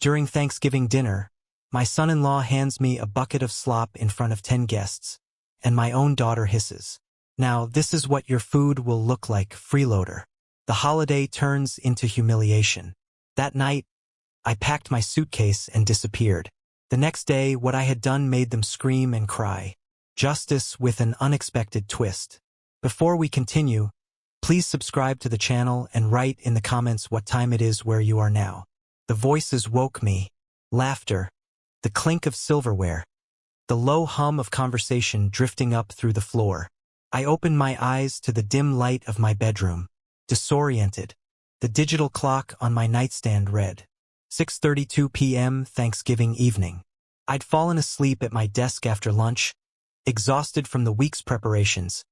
During Thanksgiving dinner, my son-in-law hands me a bucket of slop in front of 10 guests, and my own daughter hisses, "Now, this is what your food will look like, freeloader." The holiday turns into humiliation. That night, I packed my suitcase and disappeared. The next day, what I had done made them scream and cry. Justice with an unexpected twist. Before we continue, please subscribe to the channel and write in the comments what time it is where you are now. The voices woke me. Laughter. The clink of silverware. The low hum of conversation drifting up through the floor. I opened my eyes to the dim light of my bedroom. Disoriented. The digital clock on my nightstand read 6:32 p.m. Thanksgiving evening. I'd fallen asleep at my desk after lunch, exhausted from the week's preparations,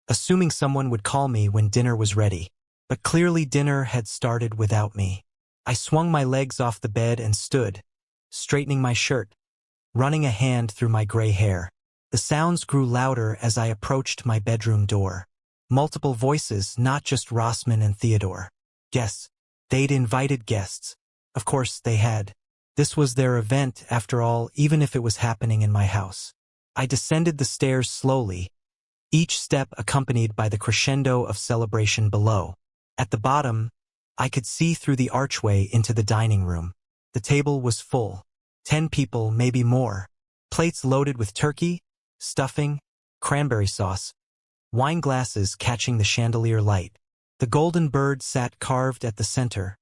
assuming someone would call me when dinner was ready. But clearly dinner had started without me. I swung my legs off the bed and stood, straightening my shirt, running a hand through my gray hair. The sounds grew louder as I approached my bedroom door. Multiple voices, not just Rossman and Theodore. Guests. They'd invited guests. Of course they had. This was their event, after all, even if it was happening in my house. I descended the stairs slowly, each step accompanied by the crescendo of celebration below. At the bottom, I could see through the archway into the dining room. The table was full. 10 people, maybe more. Plates loaded with turkey, stuffing, cranberry sauce, wine glasses catching the chandelier light. The golden bird sat carved at the center,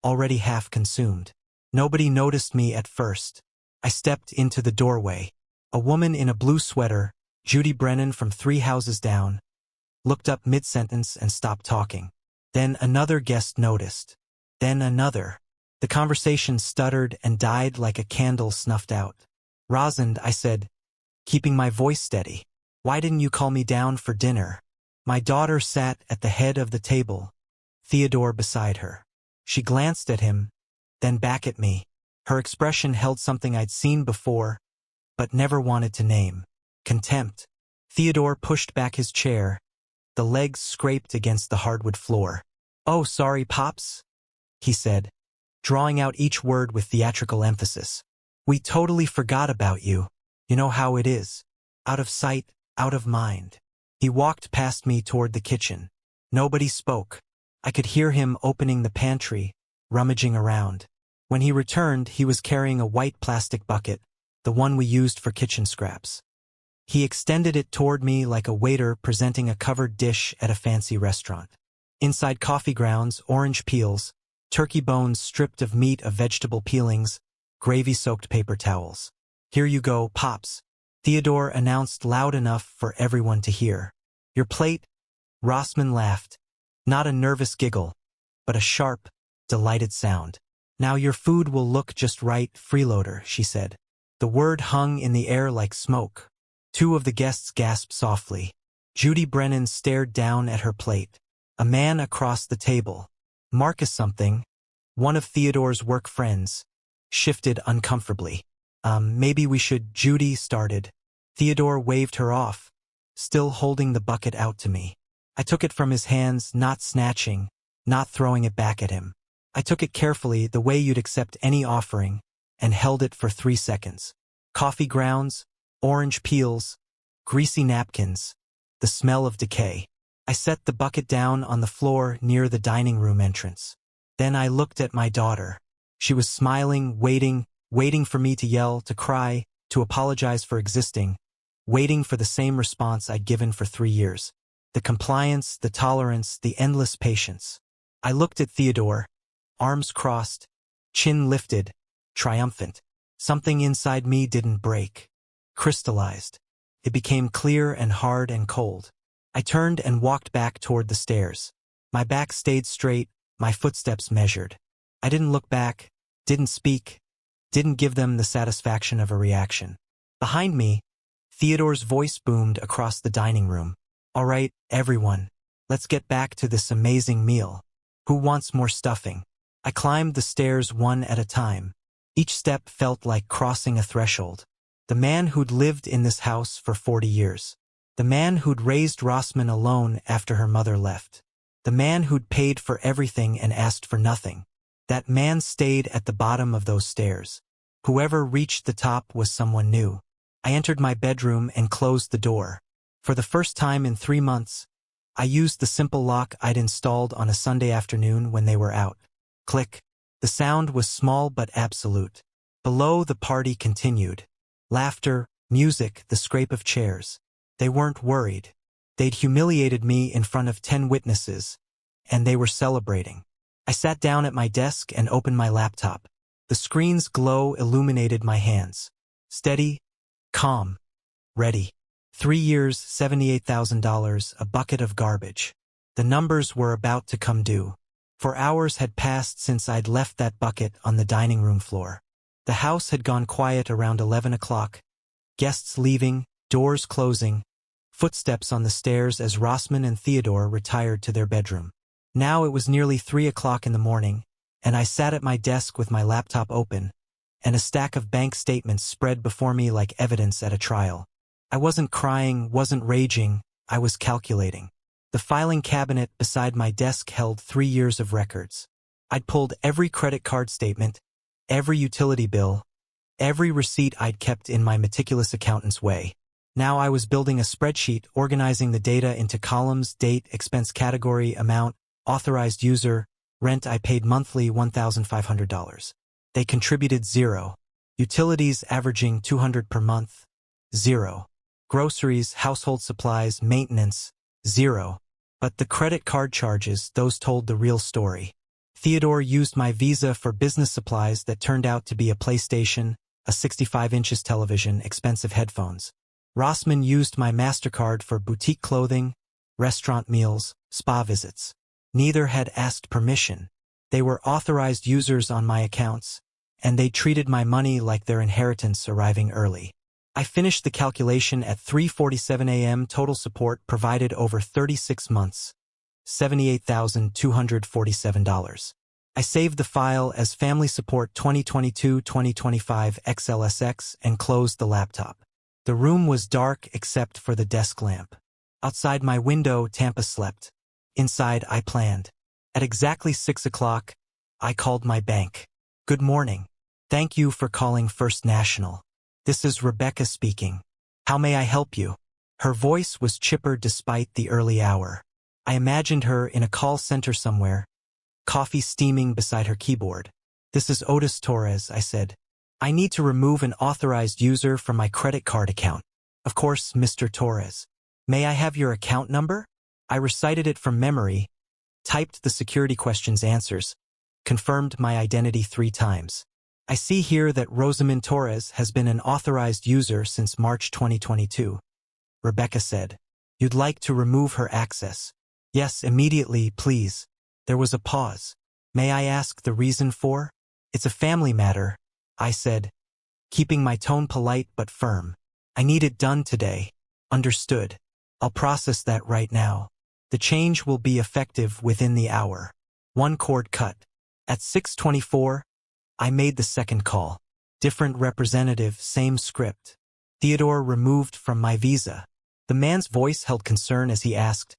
already half consumed. Nobody noticed me at first. I stepped into the doorway. A woman in a blue sweater, Judy Brennan from 3 houses down, looked up mid-sentence and stopped talking. Then another guest noticed. Then another. The conversation stuttered and died like a candle snuffed out. "Rosalind," I said, keeping my voice steady, "why didn't you call me down for dinner?" My daughter sat at the head of the table, Theodore beside her. She glanced at him, then back at me. Her expression held something I'd seen before, but never wanted to name. Contempt. Theodore pushed back his chair. The legs scraped against the hardwood floor. "Oh, sorry, Pops," he said, drawing out each word with theatrical emphasis. "We totally forgot about you. You know how it is. Out of sight, out of mind." He walked past me toward the kitchen. Nobody spoke. I could hear him opening the pantry, rummaging around. When he returned, he was carrying a white plastic bucket, the one we used for kitchen scraps. He extended it toward me like a waiter presenting a covered dish at a fancy restaurant. Inside coffee grounds, orange peels, turkey bones stripped of meat of vegetable peelings, gravy-soaked paper towels. "Here you go, Pops," Theodore announced loud enough for everyone to hear. "Your plate?" Rossman laughed. Not a nervous giggle, but a sharp, delighted sound. "Now your food will look just right, freeloader," she said. The word hung in the air like smoke. 2 of the guests gasped softly. Judy Brennan stared down at her plate. A man across the table, Marcus something, one of Theodore's work friends, shifted uncomfortably. Maybe we should," Judy started. Theodore waved her off, still holding the bucket out to me. I took it from his hands, not snatching, not throwing it back at him. I took it carefully, the way you'd accept any offering, and held it for 3 seconds. Coffee grounds, orange peels, greasy napkins, the smell of decay. I set the bucket down on the floor near the dining room entrance. Then I looked at my daughter. She was smiling, waiting for me to yell, to cry, to apologize for existing, waiting for the same response I'd given for 3 years. The compliance, the tolerance, the endless patience. I looked at Theodore, arms crossed, chin lifted, triumphant. Something inside me didn't break. Crystallized. It became clear and hard and cold. I turned and walked back toward the stairs. My back stayed straight, my footsteps measured. I didn't look back, didn't speak, didn't give them the satisfaction of a reaction. Behind me, Theodore's voice boomed across the dining room. "All right, everyone, let's get back to this amazing meal. Who wants more stuffing?" I climbed the stairs one at a time. Each step felt like crossing a threshold. The man who'd lived in this house for 40 years. The man who'd raised Rossman alone after her mother left. The man who'd paid for everything and asked for nothing. That man stayed at the bottom of those stairs. Whoever reached the top was someone new. I entered my bedroom and closed the door. For the first time in 3 months, I used the simple lock I'd installed on a Sunday afternoon when they were out. Click. The sound was small but absolute. Below, the party continued. Laughter, music, the scrape of chairs. They weren't worried. They'd humiliated me in front of 10 witnesses, and they were celebrating. I sat down at my desk and opened my laptop. The screen's glow illuminated my hands. Steady, calm, ready. 3 years, $78,000, a bucket of garbage. The numbers were about to come due. 4 hours had passed since I'd left that bucket on the dining room floor. The house had gone quiet around 11 o'clock. Guests leaving, doors closing, footsteps on the stairs as Rossman and Theodore retired to their bedroom. Now it was nearly 3 o'clock in the morning, and I sat at my desk with my laptop open, and a stack of bank statements spread before me like evidence at a trial. I wasn't crying, wasn't raging, I was calculating. The filing cabinet beside my desk held 3 years of records. I'd pulled every credit card statement, every utility bill, every receipt I'd kept in my meticulous accountant's way. Now I was building a spreadsheet, organizing the data into columns: date, expense category, amount, authorized user, rent I paid monthly $1,500. They contributed 0. Utilities averaging $200 per month, 0. Groceries, household supplies, maintenance, 0. But the credit card charges, those told the real story. Theodore used my Visa for business supplies that turned out to be a PlayStation, a 65-inch television, expensive headphones. Rossman used my MasterCard for boutique clothing, restaurant meals, spa visits. Neither had asked permission. They were authorized users on my accounts, and they treated my money like their inheritance arriving early. I finished the calculation at 3:47 a.m. Total support provided over 36 months, $78,247. I saved the file as Family Support 2022-2025 XLSX and closed the laptop. The room was dark except for the desk lamp. Outside my window, Tampa slept. Inside, I planned. At exactly 6 o'clock, I called my bank. Good morning. Thank you for calling First National. This is Rebecca speaking. How may I help you? Her voice was chipper despite the early hour. I imagined her in a call center somewhere, coffee steaming beside her keyboard. This is Otis Torres, I said. I need to remove an authorized user from my credit card account. Of course, Mr. Torres. May I have your account number? I recited it from memory, typed the security question's answers, confirmed my identity 3 times. I see here that Rosamond Torres has been an authorized user since March 2022. Rebecca said. You'd like to remove her access? Yes, immediately, please. There was a pause. May I ask the reason for? It's a family matter, I said, keeping my tone polite but firm. I need it done today. Understood. I'll process that right now. The change will be effective within the hour. 1 cord cut. At 6:24, I made the second call. Different representative, same script. Theodore removed from my Visa. The man's voice held concern as he asked,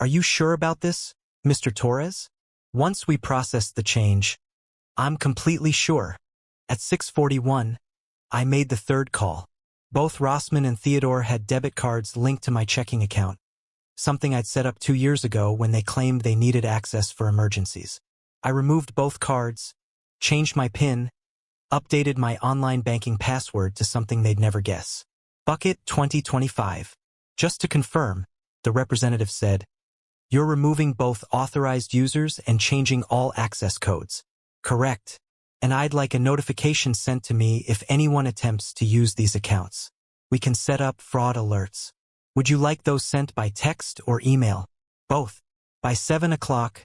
Are you sure about this, Mr. Torres? Once we processed the change, I'm completely sure. At 6:41, I made the third call. Both Rossman and Theodore had debit cards linked to my checking account, something I'd set up 2 years ago when they claimed they needed access for emergencies. I removed both cards, changed my PIN, updated my online banking password to something they'd never guess. Bucket 2025. Just to confirm, the representative said, You're removing both authorized users and changing all access codes. Correct. And I'd like a notification sent to me if anyone attempts to use these accounts. We can set up fraud alerts. Would you like those sent by text or email? Both. By 7 o'clock,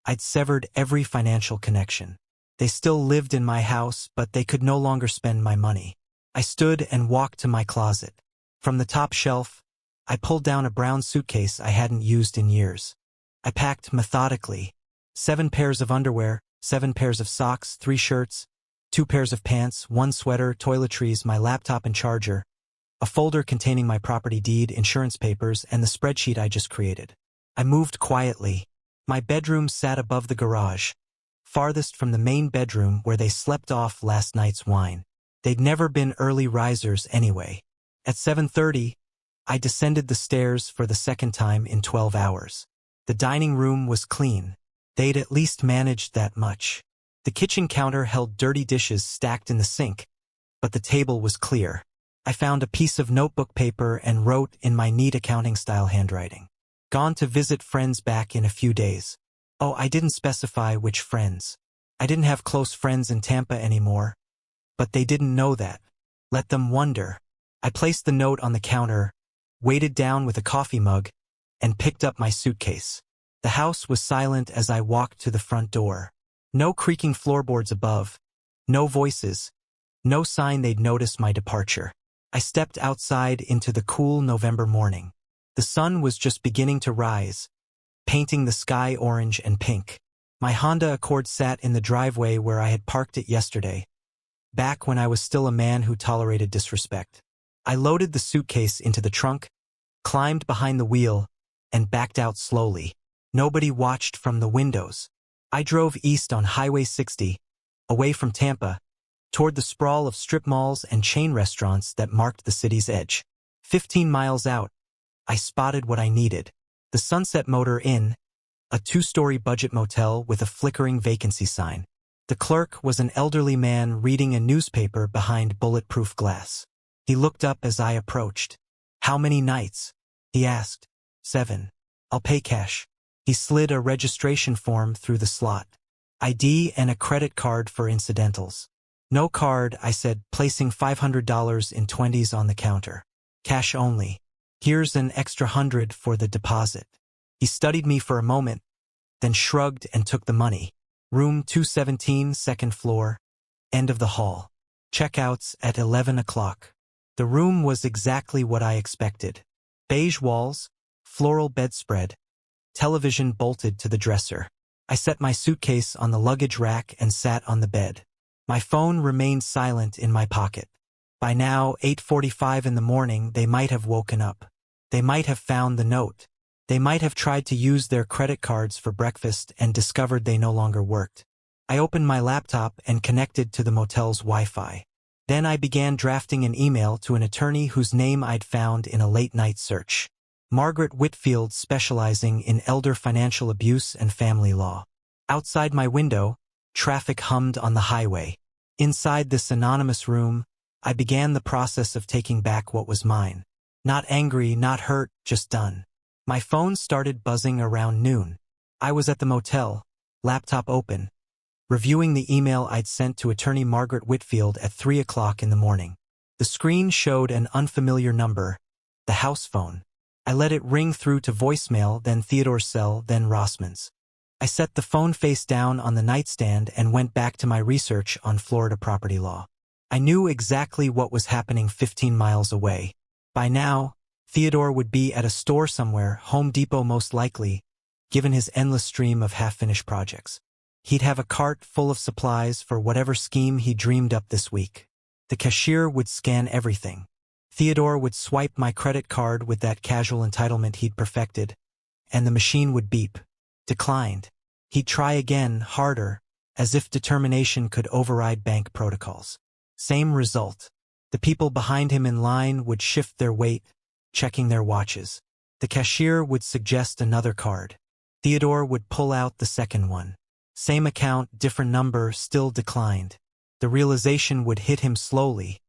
I'd severed every financial connection. They still lived in my house, but they could no longer spend my money. I stood and walked to my closet. From the top shelf, I pulled down a brown suitcase I hadn't used in years. I packed methodically. 7 pairs of underwear, 7 pairs of socks, 3 shirts, 2 pairs of pants, 1 sweater, toiletries, my laptop and charger, a folder containing my property deed, insurance papers, and the spreadsheet I just created. I moved quietly. My bedroom sat above the garage. farthest from the main bedroom where they slept off last night's wine. They'd never been early risers anyway. At 7:30, I descended the stairs for the second time in 12 hours. The dining room was clean. They'd at least managed that much. The kitchen counter held dirty dishes stacked in the sink, but the table was clear. I found a piece of notebook paper and wrote in my neat accounting-style handwriting. Gone to visit friends back in a few days. Oh, I didn't specify which friends. I didn't have close friends in Tampa anymore, but they didn't know that. Let them wonder. I placed the note on the counter, weighted down with a coffee mug, and picked up my suitcase. The house was silent as I walked to the front door. No creaking floorboards above, no voices, no sign they'd notice my departure. I stepped outside into the cool November morning. The sun was just beginning to rise, painting the sky orange and pink. My Honda Accord sat in the driveway where I had parked it yesterday, back when I was still a man who tolerated disrespect. I loaded the suitcase into the trunk, climbed behind the wheel, and backed out slowly. Nobody watched from the windows. I drove east on Highway 60, away from Tampa, toward the sprawl of strip malls and chain restaurants that marked the city's edge. 15 miles out, I spotted what I needed. The Sunset Motor Inn, a 2-story budget motel with a flickering vacancy sign. The clerk was an elderly man reading a newspaper behind bulletproof glass. He looked up as I approached. "How many nights?" he asked. "7. I'll pay cash." He slid a registration form through the slot. ID and a credit card for incidentals. "No card," I said, placing $500 in 20s on the counter. "Cash only. Here's an extra 100 for the deposit." He studied me for a moment, then shrugged and took the money. Room 217, second floor, end of the hall. Checkouts at 11 o'clock. The room was exactly what I expected. Beige walls, floral bedspread, television bolted to the dresser. I set my suitcase on the luggage rack and sat on the bed. My phone remained silent in my pocket. By now, 8:45 in the morning, they might have woken up. They might have found the note. They might have tried to use their credit cards for breakfast and discovered they no longer worked. I opened my laptop and connected to the motel's Wi-Fi. Then I began drafting an email to an attorney whose name I'd found in a late-night search. Margaret Whitfield, specializing in elder financial abuse and family law. Outside my window, traffic hummed on the highway. Inside this anonymous room, I began the process of taking back what was mine. Not angry, not hurt, just done. My phone started buzzing around noon. I was at the motel, laptop open, reviewing the email I'd sent to attorney Margaret Whitfield at 3 o'clock in the morning. The screen showed an unfamiliar number, the house phone. I let it ring through to voicemail, then Theodore's cell, then Rossman's. I set the phone face down on the nightstand and went back to my research on Florida property law. I knew exactly what was happening 15 miles away. By now, Theodore would be at a store somewhere, Home Depot most likely, given his endless stream of half-finished projects. He'd have a cart full of supplies for whatever scheme he dreamed up this week. The cashier would scan everything. Theodore would swipe my credit card with that casual entitlement he'd perfected, and the machine would beep. Declined. He'd try again, harder, as if determination could override bank protocols. Same result. The people behind him in line would shift their weight, checking their watches. The cashier would suggest another card. Theodore would pull out the second one. Same account, different number, still declined. The realization would hit him slowly,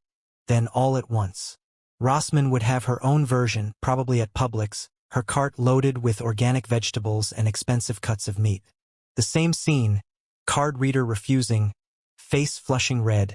then all at once. Rossman would have her own version, probably at Publix, her cart loaded with organic vegetables and expensive cuts of meat. The same scene, card reader refusing, face flushing red,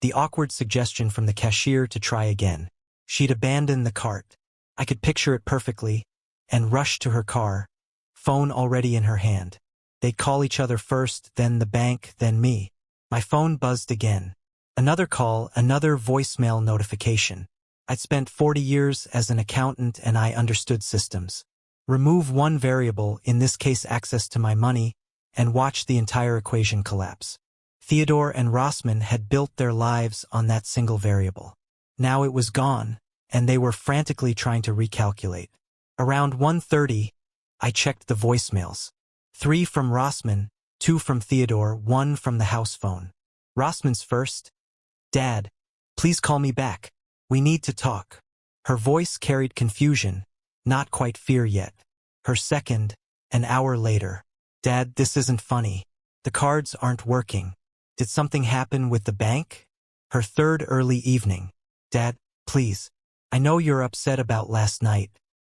the awkward suggestion from the cashier to try again. She'd abandon the cart. I could picture it perfectly, and rush to her car, phone already in her hand. They'd call each other first, then the bank, then me. My phone buzzed again. Another call, another voicemail notification. I'd spent 40 years as an accountant and I understood systems. Remove one variable, in this case access to my money, and watch the entire equation collapse. Theodore and Rossman had built their lives on that single variable. Now it was gone, and they were frantically trying to recalculate. Around 1:30, I checked the voicemails. 3 from Rossman, 2 from Theodore, 1 from the house phone. Rossman's first. Dad, please call me back. We need to talk. Her voice carried confusion, not quite fear yet. Her second, an hour later. Dad, this isn't funny. The cards aren't working. Did something happen with the bank? Her third, early evening. Dad, please. I know you're upset about last night.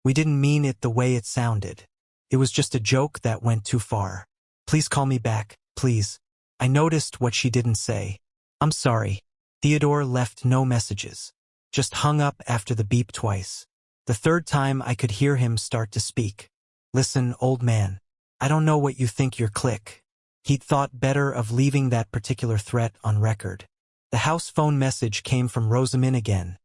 We didn't mean it the way it sounded. It was just a joke that went too far. Please call me back, please. I noticed what she didn't say. I'm sorry. Theodore left no messages. Just hung up after the beep twice. The third time I could hear him start to speak. Listen, old man. I don't know what you think you're click. He'd thought better of leaving that particular threat on record. The house phone message came from Rosamund again.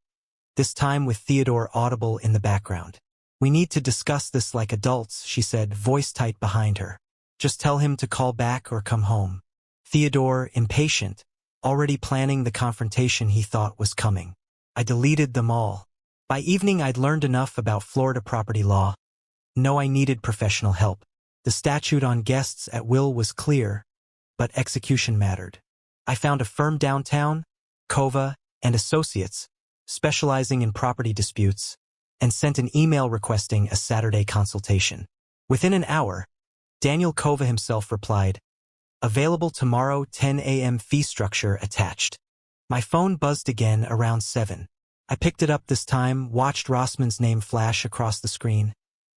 This time with Theodore audible in the background. We need to discuss this like adults, she said, voice tight behind her. Just tell him to call back or come home. Theodore, impatient, already planning the confrontation he thought was coming. I deleted them all. By evening I'd learned enough about Florida property law. No, I needed professional help. The statute on guests at will was clear, but execution mattered. I found a firm downtown, Kova and Associates, specializing in property disputes, and sent an email requesting a Saturday consultation. Within an hour, Daniel Kova himself replied, available tomorrow 10 a.m. fee structure attached. My phone buzzed again around 7. I picked it up this time, watched Rossman's name flash across the screen,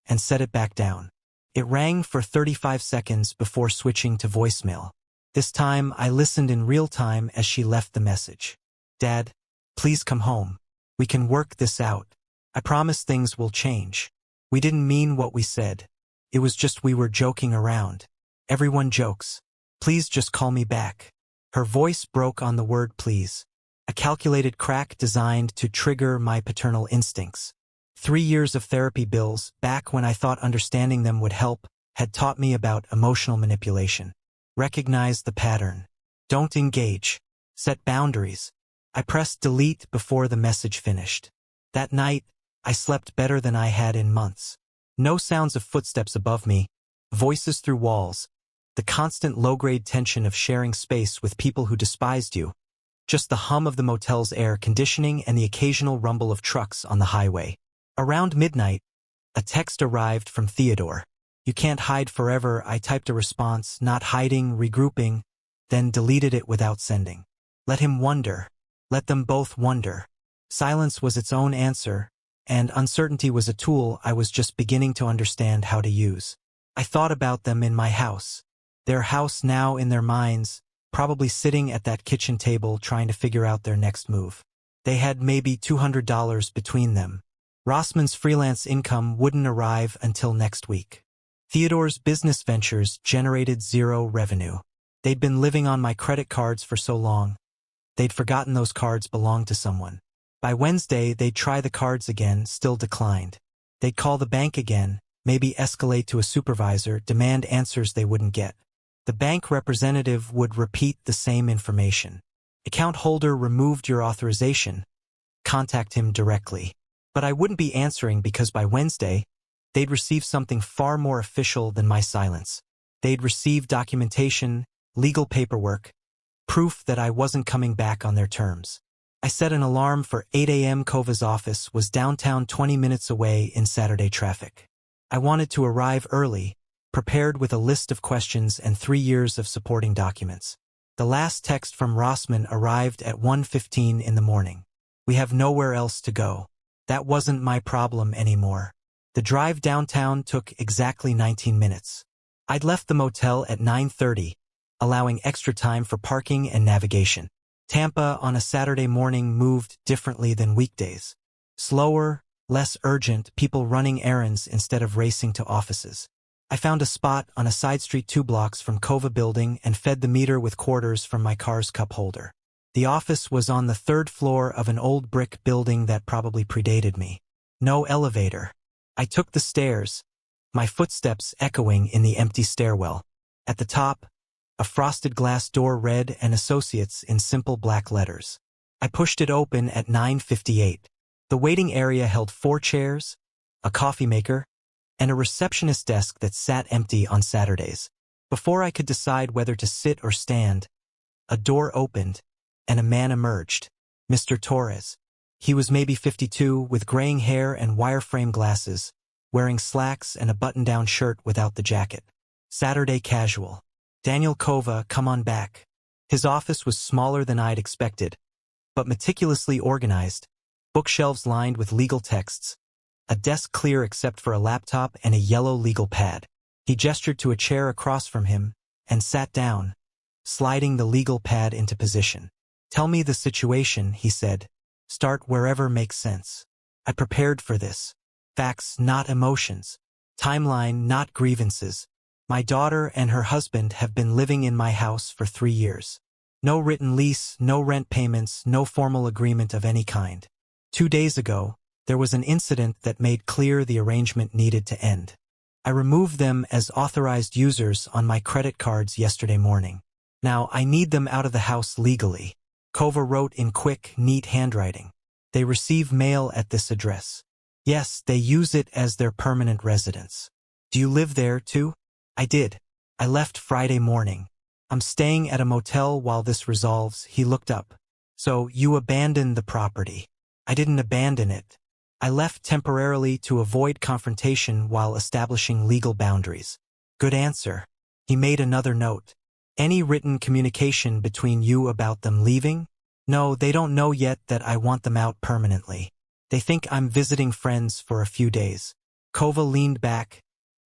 and set it back down. It rang for 35 seconds before switching to voicemail. This time, I listened in real time as she left the message. Dad, please come home. We can work this out. I promise things will change. We didn't mean what we said. It was just we were joking around. Everyone jokes. Please just call me back. Her voice broke on the word please. A calculated crack designed to trigger my paternal instincts. 3 years of therapy bills, back when I thought understanding them would help, had taught me about emotional manipulation. Recognize the pattern. Don't engage. Set boundaries. I pressed delete before the message finished. That night, I slept better than I had in months. No sounds of footsteps above me, voices through walls, the constant low-grade tension of sharing space with people who despised you, just the hum of the motel's air conditioning and the occasional rumble of trucks on the highway. Around midnight, a text arrived from Theodore. You can't hide forever. I typed a response, not hiding, regrouping, then deleted it without sending. Let him wonder. Let them both wonder. Silence was its own answer, and uncertainty was a tool I was just beginning to understand how to use. I thought about them in my house. Their house now in their minds, probably sitting at that kitchen table trying to figure out their next move. They had maybe $200 between them. Rossman's freelance income wouldn't arrive until next week. Theodore's business ventures generated zero revenue. They'd been living on my credit cards for so long. They'd forgotten those cards belonged to someone. By Wednesday, they'd try the cards again, still declined. They'd call the bank again, maybe escalate to a supervisor, demand answers they wouldn't get. The bank representative would repeat the same information. Account holder removed your authorization. Contact him directly. But I wouldn't be answering because by Wednesday, they'd receive something far more official than my silence. They'd receive documentation, legal paperwork, proof that I wasn't coming back on their terms. I set an alarm for 8 a.m. Kova's office was downtown 20 minutes away in Saturday traffic. I wanted to arrive early, prepared with a list of questions and 3 years of supporting documents. The last text from Rossman arrived at 1:15 in the morning. We have nowhere else to go. That wasn't my problem anymore. The drive downtown took exactly 19 minutes. I'd left the motel at 9:30, allowing extra time for parking and navigation. Tampa on a Saturday morning moved differently than weekdays. Slower, less urgent, people running errands instead of racing to offices. I found a spot on a side street 2 blocks from Kova building and fed the meter with quarters from my car's cup holder. The office was on the 3rd floor of an old brick building that probably predated me. No elevator. I took the stairs, my footsteps echoing in the empty stairwell. At the top, a frosted glass door read "and Associates" in simple black letters. I pushed it open at 9:58. The waiting area held 4 chairs, a coffee maker, and a receptionist desk that sat empty on Saturdays. Before I could decide whether to sit or stand, a door opened, and a man emerged. Mr. Torres. He was maybe 52, with graying hair and wireframe glasses, wearing slacks and a button-down shirt without the jacket. Saturday casual. Daniel Kova, come on back. His office was smaller than I'd expected, but meticulously organized, bookshelves lined with legal texts, a desk clear except for a laptop and a yellow legal pad. He gestured to a chair across from him and sat down, sliding the legal pad into position. Tell me the situation, he said. Start wherever makes sense. I prepared for this. Facts, not emotions. Timeline, not grievances. My daughter and her husband have been living in my house for 3 years. No written lease, no rent payments, no formal agreement of any kind. 2 days ago, there was an incident that made clear the arrangement needed to end. I removed them as authorized users on my credit cards yesterday morning. Now, I need them out of the house legally. Kova wrote in quick, neat handwriting. They receive mail at this address. Yes, they use it as their permanent residence. Do you live there, too? I did. I left Friday morning. I'm staying at a motel while this resolves. He looked up. So, you abandoned the property. I didn't abandon it. I left temporarily to avoid confrontation while establishing legal boundaries. Good answer. He made another note. Any written communication between you about them leaving? No, they don't know yet that I want them out permanently. They think I'm visiting friends for a few days. Kova leaned back,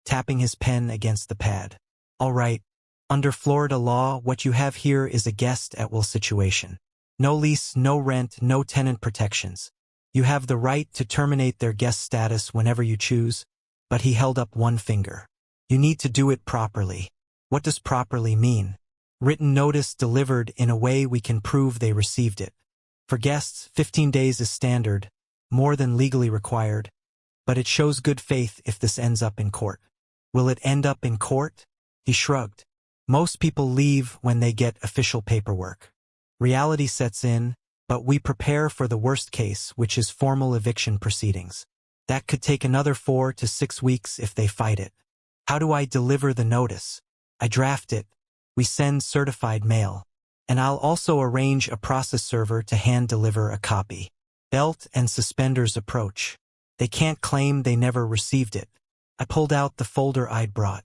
tapping his pen against the pad. All right. Under Florida law, what you have here is a guest-at-will situation. No lease, no rent, no tenant protections. You have the right to terminate their guest status whenever you choose, but he held up one finger. You need to do it properly. What does properly mean? Written notice delivered in a way we can prove they received it. For guests, 15 days is standard, more than legally required, but it shows good faith if this ends up in court. Will it end up in court? He shrugged. Most people leave when they get official paperwork. Reality sets in, but we prepare for the worst case, which is formal eviction proceedings. That could take another 4 to 6 weeks if they fight it. How do I deliver the notice? I draft it. We send certified mail. And I'll also arrange a process server to hand-deliver a copy. Belt and suspenders approach. They can't claim they never received it. I pulled out the folder I'd brought.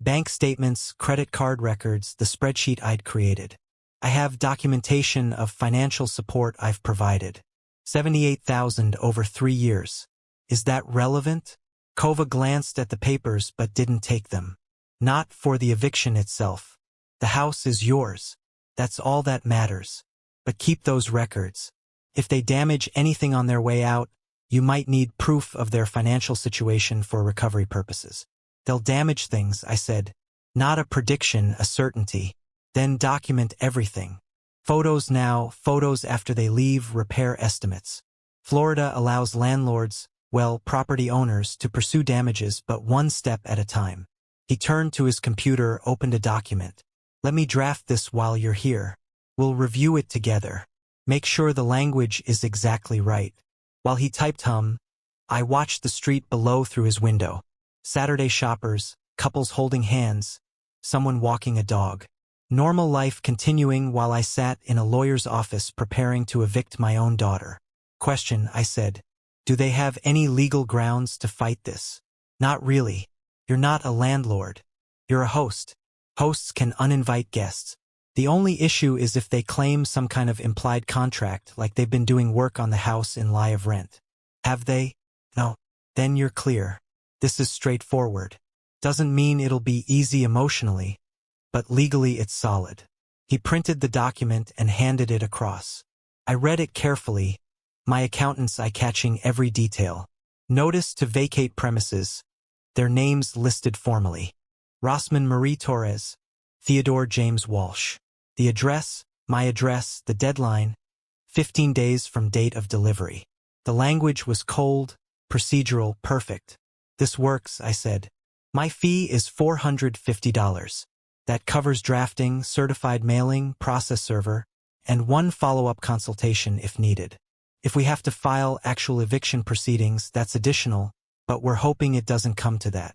Bank statements, credit card records, the spreadsheet I'd created. I have documentation of financial support I've provided. $78,000 over 3 years. Is that relevant? Kova glanced at the papers but didn't take them. Not for the eviction itself. The house is yours. That's all that matters. But keep those records. If they damage anything on their way out, you might need proof of their financial situation for recovery purposes. They'll damage things, I said. Not a prediction, a certainty. Then document everything. Photos now, photos after they leave, repair estimates. Florida allows landlords, well, property owners, to pursue damages but one step at a time. He turned to his computer, opened a document. Let me draft this while you're here. We'll review it together. Make sure the language is exactly right. While he typed I watched the street below through his window. Saturday shoppers, couples holding hands, someone walking a dog. Normal life continuing while I sat in a lawyer's office preparing to evict my own daughter. Question, I said. Do they have any legal grounds to fight this? Not really. You're not a landlord. You're a host. Hosts can uninvite guests. The only issue is if they claim some kind of implied contract, like they've been doing work on the house in lie of rent. Have they? No. Then you're clear. This is straightforward. Doesn't mean it'll be easy emotionally, but legally it's solid. He printed the document and handed it across. I read it carefully, my accountant's eye catching every detail. Notice to vacate premises. Their names listed formally. Rossman Marie Torres, Theodore James Walsh. The address, my address, the deadline, 15 days from date of delivery. The language was cold, procedural, perfect. This works, I said. My fee is $450. That covers drafting, certified mailing, process server, and one follow-up consultation if needed. If we have to file actual eviction proceedings, that's additional, but we're hoping it doesn't come to that.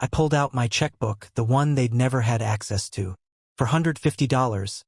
I pulled out my checkbook, the one they'd never had access to. For $150,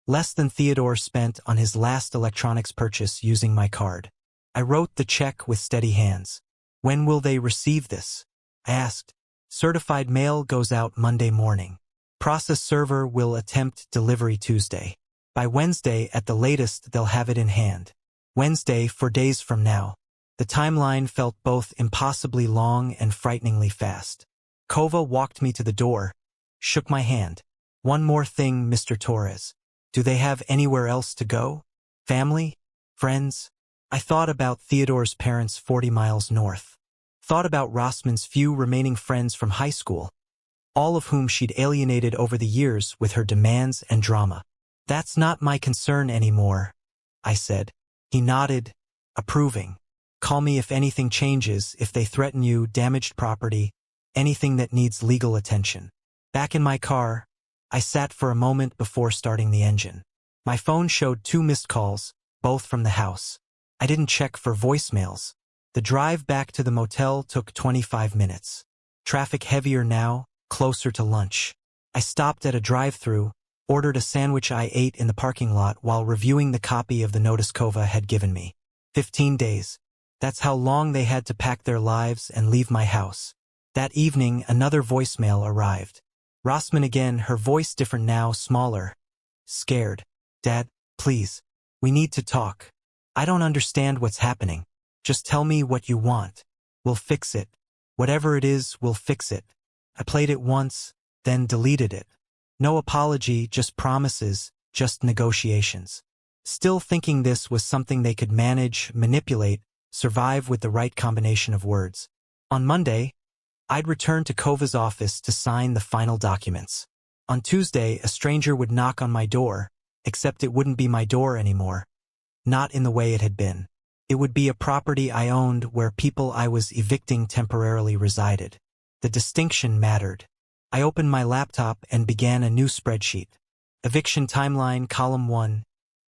less than Theodore spent on his last electronics purchase using my card. I wrote the check with steady hands. When will they receive this? I asked. Certified mail goes out Monday morning. Process server will attempt delivery Tuesday. By Wednesday at the latest they'll have it in hand. Wednesday, 4 days from now. The timeline felt both impossibly long and frighteningly fast. Kova walked me to the door, shook my hand. One more thing, Mr. Torres. Do they have anywhere else to go? Family? Friends? I thought about Theodore's parents 40 miles north. Thought about Rossman's few remaining friends from high school, all of whom she'd alienated over the years with her demands and drama. That's not my concern anymore, I said. He nodded, approving. Call me if anything changes, if they threaten you, damaged property, anything that needs legal attention. Back in my car, I sat for a moment before starting the engine. My phone showed 2 missed calls, both from the house. I didn't check for voicemails. The drive back to the motel took 25 minutes. Traffic heavier now, closer to lunch. I stopped at a drive-thru, ordered a sandwich I ate in the parking lot while reviewing the copy of the notice Kova had given me. 15 days. That's how long they had to pack their lives and leave my house. That evening, another voicemail arrived. Rossman again, her voice different now, smaller. Scared. Dad, please. We need to talk. I don't understand what's happening. Just tell me what you want. We'll fix it. Whatever it is, we'll fix it. I played it once, then deleted it. No apology, just promises, just negotiations. Still thinking this was something they could manage, manipulate, survive with the right combination of words. On Monday, I'd return to Kova's office to sign the final documents. On Tuesday, a stranger would knock on my door, except it wouldn't be my door anymore. Not in the way it had been. It would be a property I owned where people I was evicting temporarily resided. The distinction mattered. I opened my laptop and began a new spreadsheet. Eviction timeline, column 1,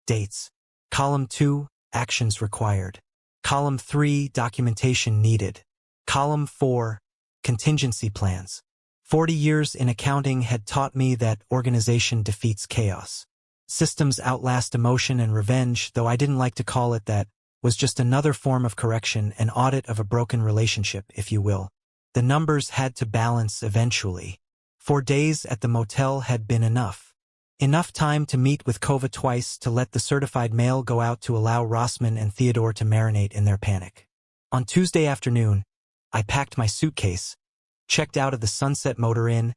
dates. Column 2, actions required. Column 3, documentation needed. Column 4, contingency plans. 40 years in accounting had taught me that organization defeats chaos. Systems outlast emotion, and revenge, though I didn't like to call it that, was just another form of correction, an audit of a broken relationship, if you will. The numbers had to balance eventually. 4 days at the motel had been enough. Enough time to meet with Kova twice, to let the certified mail go out, to allow Rossman and Theodore to marinate in their panic. On Tuesday afternoon, I packed my suitcase, checked out of the Sunset Motor Inn,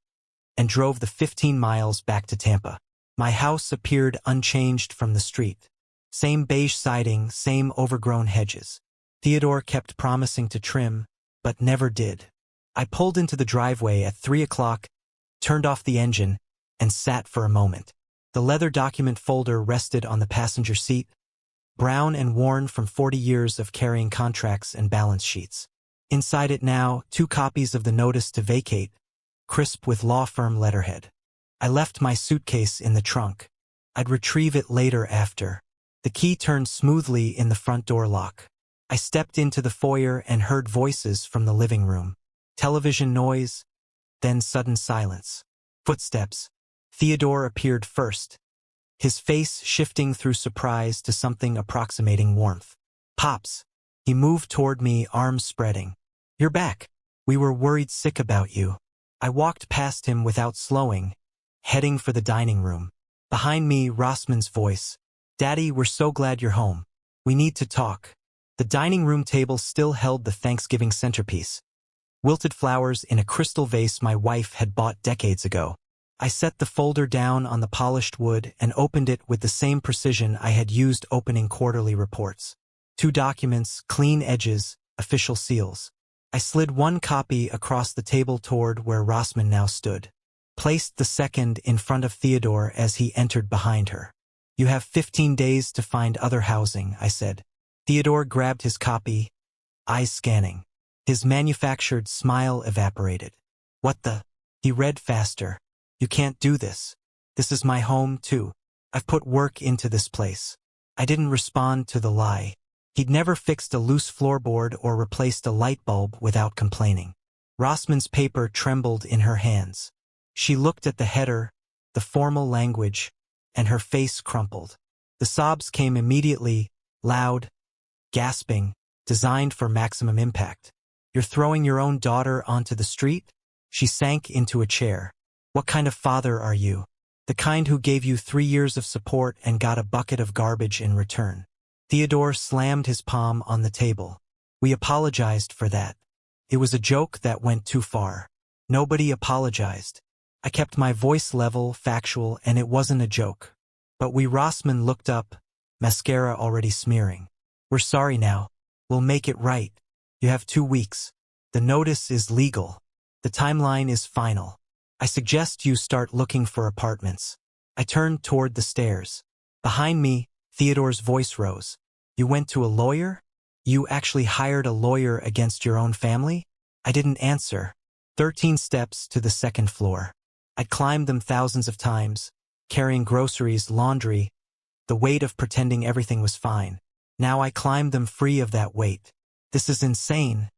and drove the 15 miles back to Tampa. My house appeared unchanged from the street. Same beige siding, same overgrown hedges. Theodore kept promising to trim, but never did. I pulled into the driveway at 3 o'clock, turned off the engine, and sat for a moment. The leather document folder rested on the passenger seat, brown and worn from 40 years of carrying contracts and balance sheets. Inside it now, 2 copies of the notice to vacate, crisp with law firm letterhead. I left my suitcase in the trunk. I'd retrieve it later after. The key turned smoothly in the front door lock. I stepped into the foyer and heard voices from the living room. Television noise, then sudden silence. Footsteps. Theodore appeared first, his face shifting through surprise to something approximating warmth. Pops. He moved toward me, arms spreading. You're back. We were worried sick about you. I walked past him without slowing, heading for the dining room. Behind me, Rossman's voice. Daddy, we're so glad you're home. We need to talk. The dining room table still held the Thanksgiving centerpiece. Wilted flowers in a crystal vase my wife had bought decades ago. I set the folder down on the polished wood and opened it with the same precision I had used opening quarterly reports. 2 documents, clean edges, official seals. I slid one copy across the table toward where Rossman now stood. Placed the second in front of Theodore as he entered behind her. You have 15 days to find other housing, I said. Theodore grabbed his copy, eyes scanning. His manufactured smile evaporated. What the? He read faster. You can't do this. This is my home, too. I've put work into this place. I didn't respond to the lie. He'd never fixed a loose floorboard or replaced a light bulb without complaining. Rossman's paper trembled in her hands. She looked at the header, the formal language, and her face crumpled. The sobs came immediately, loud, gasping, designed for maximum impact. "You're throwing your own daughter onto the street?" She sank into a chair. "What kind of father are you? The kind who gave you 3 years of support and got a bucket of garbage in return." Theodore slammed his palm on the table. "We apologized for that. It was a joke that went too far. Nobody apologized. I kept my voice level, factual, and it wasn't a joke. But we." Rossman looked up, mascara already smearing. "We're sorry now. We'll make it right. You have 2 weeks. The notice is legal. The timeline is final. I suggest you start looking for apartments." I turned toward the stairs. Behind me, Theodore's voice rose. "You went to a lawyer? You actually hired a lawyer against your own family?" I didn't answer. 13 steps to the second floor. I'd climbed them thousands of times, carrying groceries, laundry, the weight of pretending everything was fine. Now I climbed them free of that weight. "This is insane,"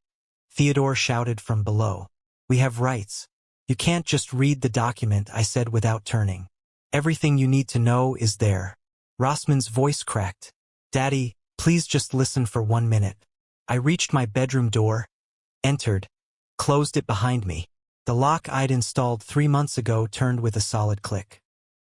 Theodore shouted from below. "We have rights. You can't just read the document," I said without turning. "Everything you need to know is there." Rossman's voice cracked. "Daddy, please just listen for 1 minute." I reached my bedroom door, entered, closed it behind me. The lock I'd installed 3 months ago turned with a solid click.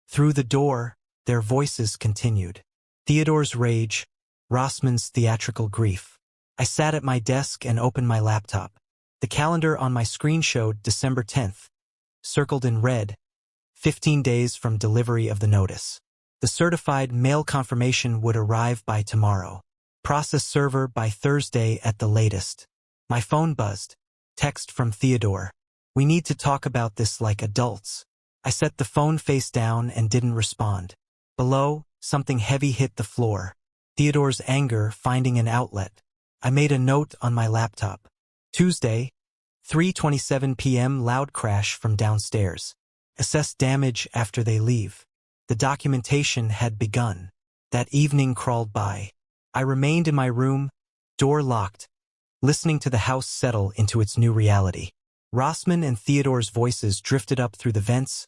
Through the door, their voices continued. Theodore's rage, Rossman's theatrical grief. I sat at my desk and opened my laptop. The calendar on my screen showed December 10th, circled in red, 15 days from delivery of the notice. The certified mail confirmation would arrive by tomorrow. Process server by Thursday at the latest. My phone buzzed. Text from Theodore. "We need to talk about this like adults." I set the phone face down and didn't respond. Below, something heavy hit the floor. Theodore's anger finding an outlet. I made a note on my laptop. Tuesday, 3:27 p.m. loud crash from downstairs. Assess damage after they leave. The documentation had begun. That evening crawled by. I remained in my room, door locked, listening to the house settle into its new reality. Rossman and Theodore's voices drifted up through the vents,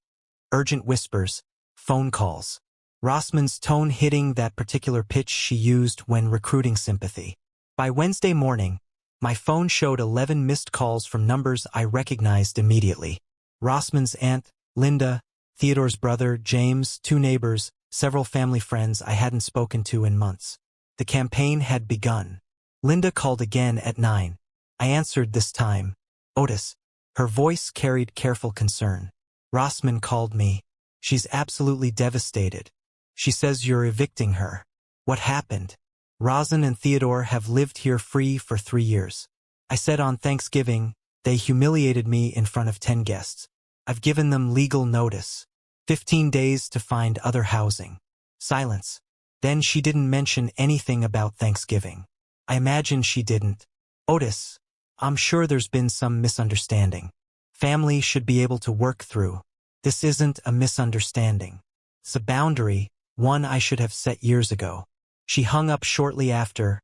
urgent whispers, phone calls. Rossman's tone hitting that particular pitch she used when recruiting sympathy. By Wednesday morning, my phone showed 11 missed calls from numbers I recognized immediately. Rossman's aunt, Linda, Theodore's brother, James, 2 neighbors, several family friends I hadn't spoken to in months. The campaign had begun. Linda called again at 9. I answered this time. "Otis." Her voice carried careful concern. "Rossman called me. She's absolutely devastated. She says you're evicting her." "What happened?" "Rosin and Theodore have lived here free for 3 years. I said on Thanksgiving, they humiliated me in front of 10 guests. I've given them legal notice. 15 days to find other housing." Silence. Then she didn't mention anything about Thanksgiving. I imagine she didn't. "Otis, I'm sure there's been some misunderstanding. Family should be able to work through. This isn't a misunderstanding. It's a boundary, one I should have set years ago." She hung up shortly after,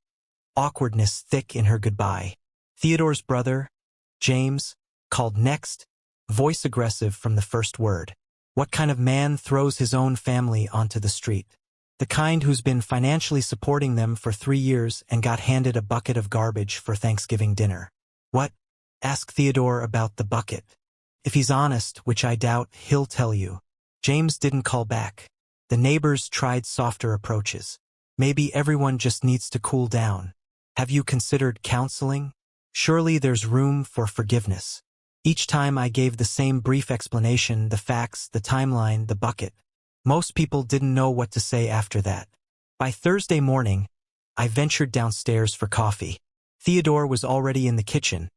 awkwardness thick in her goodbye. Theodore's brother, James, called next, voice aggressive from the first word. "What kind of man throws his own family onto the street? The kind who's been financially supporting them for 3 years and got handed a bucket of garbage for Thanksgiving dinner." "What?" "Ask Theodore about the bucket. If he's honest, which I doubt, he'll tell you." James didn't call back. The neighbors tried softer approaches. "Maybe everyone just needs to cool down. Have you considered counseling? Surely there's room for forgiveness." Each time I gave the same brief explanation, the facts, the timeline, the bucket. Most people didn't know what to say after that. By Thursday morning, I ventured downstairs for coffee. Theodore was already in the kitchen,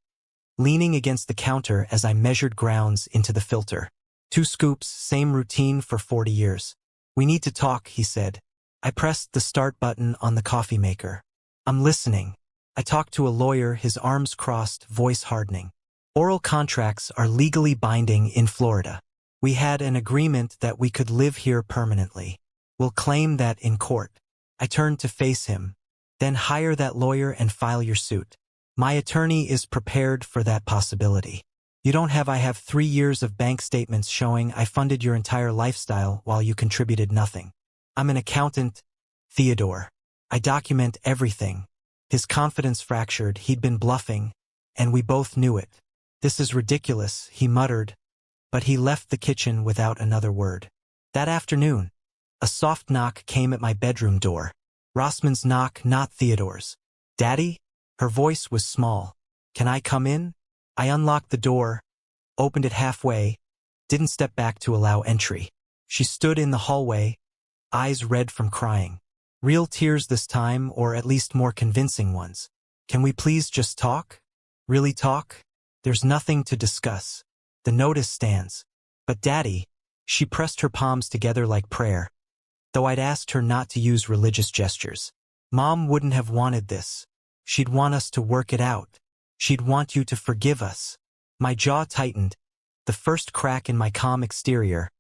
leaning against the counter as I measured grounds into the filter. 2 scoops, same routine for 40 years. "We need to talk," he said. I pressed the start button on the coffee maker. "I'm listening." I talked to a lawyer, his arms crossed, voice hardening. "Oral contracts are legally binding in Florida. We had an agreement that we could live here permanently. We'll claim that in court." I turned to face him. "Then hire that lawyer and file your suit. My attorney is prepared for that possibility." You don't have. I have 3 years of bank statements showing I funded your entire lifestyle while you contributed nothing. I'm an accountant, Theodore. I document everything. His confidence fractured. He'd been bluffing, and we both knew it. This is ridiculous, he muttered, but he left the kitchen without another word. That afternoon, a soft knock came at my bedroom door. Rossman's knock, not Theodore's. Daddy? Her voice was small. Can I come in? I unlocked the door, opened it halfway, didn't step back to allow entry. She stood in the hallway, eyes red from crying. Real tears this time, or at least more convincing ones. Can we please just talk? Really talk? There's nothing to discuss. The notice stands. But Daddy, she pressed her palms together like prayer, though I'd asked her not to use religious gestures. Mom wouldn't have wanted this. She'd want us to work it out. She'd want you to forgive us. My jaw tightened, the first crack in my calm exterior,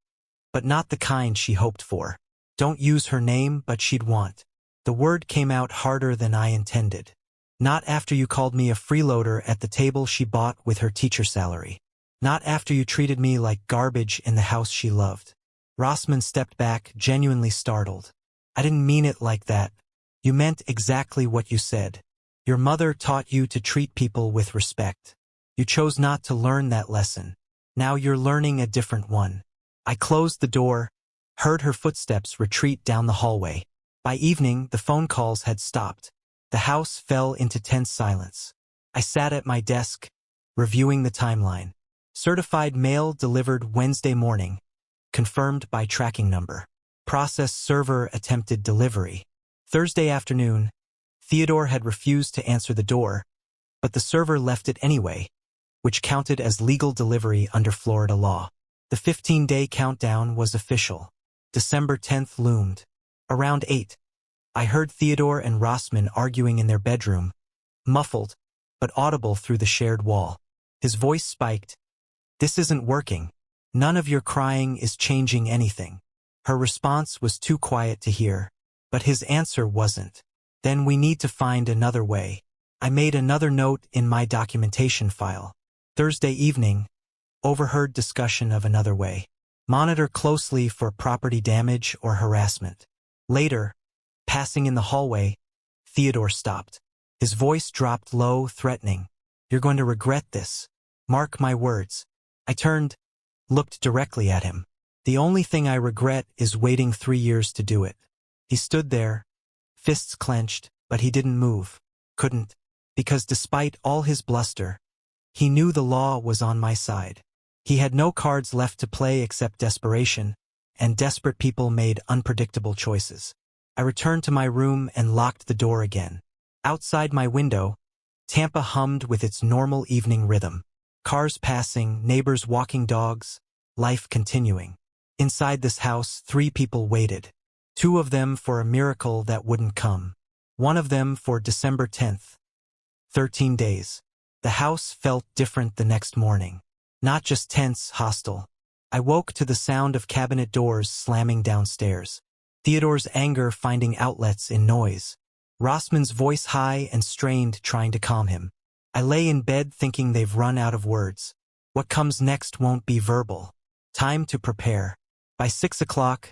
but not the kind she hoped for. Don't use her name, but she'd want. The word came out harder than I intended. Not after you called me a freeloader at the table she bought with her teacher salary. Not after you treated me like garbage in the house she loved. Rossman stepped back, genuinely startled. I didn't mean it like that. You meant exactly what you said. Your mother taught you to treat people with respect. You chose not to learn that lesson. Now you're learning a different one. I closed the door, heard her footsteps retreat down the hallway. By evening, the phone calls had stopped. The house fell into tense silence. I sat at my desk, reviewing the timeline. Certified mail delivered Wednesday morning, confirmed by tracking number. Process server attempted delivery. Thursday afternoon, Theodore had refused to answer the door, but the server left it anyway, which counted as legal delivery under Florida law. The 15-day countdown was official. December 10th loomed. Around 8, I heard Theodore and Rossman arguing in their bedroom, muffled, but audible through the shared wall. His voice spiked. This isn't working. None of your crying is changing anything. Her response was too quiet to hear, but his answer wasn't. Then we need to find another way. I made another note in my documentation file. Thursday evening, overheard discussion of another way. Monitor closely for property damage or harassment. Later, passing in the hallway, Theodore stopped. His voice dropped low, threatening. You're going to regret this. Mark my words. I turned, looked directly at him. The only thing I regret is waiting 3 years to do it. He stood there, fists clenched, but he didn't move. Couldn't. Because despite all his bluster, he knew the law was on my side. He had no cards left to play except desperation, and desperate people made unpredictable choices. I returned to my room and locked the door again. Outside my window, Tampa hummed with its normal evening rhythm. Cars passing, neighbors walking dogs, life continuing. Inside this house, 3 people waited. 2 of them for a miracle that wouldn't come. 1 of them for December 10th. 13 days. The house felt different the next morning. Not just tense, hostile. I woke to the sound of cabinet doors slamming downstairs. Theodore's anger finding outlets in noise. Rossman's voice high and strained, trying to calm him. I lay in bed thinking they've run out of words. What comes next won't be verbal. Time to prepare. By 6 o'clock,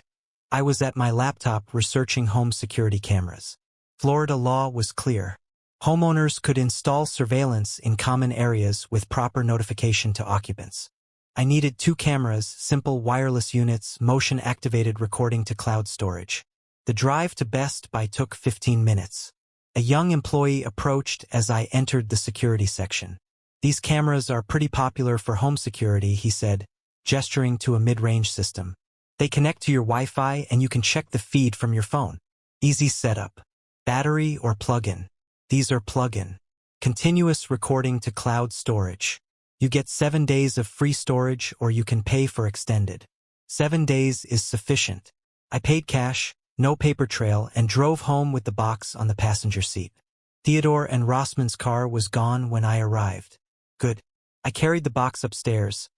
I was at my laptop researching home security cameras. Florida law was clear. Homeowners could install surveillance in common areas with proper notification to occupants. I needed 2 cameras, simple wireless units, motion-activated recording to cloud storage. The drive to Best Buy took 15 minutes. A young employee approached as I entered the security section. These cameras are pretty popular for home security, he said, gesturing to a mid-range system. They connect to your Wi-Fi and you can check the feed from your phone. Easy setup. Battery or plug-in? These are plug-in. Continuous recording to cloud storage. You get 7 days of free storage or you can pay for extended. 7 days is sufficient. I paid cash, no paper trail, and drove home with the box on the passenger seat. Theodore and Rossman's car was gone when I arrived. Good. I carried the box upstairs,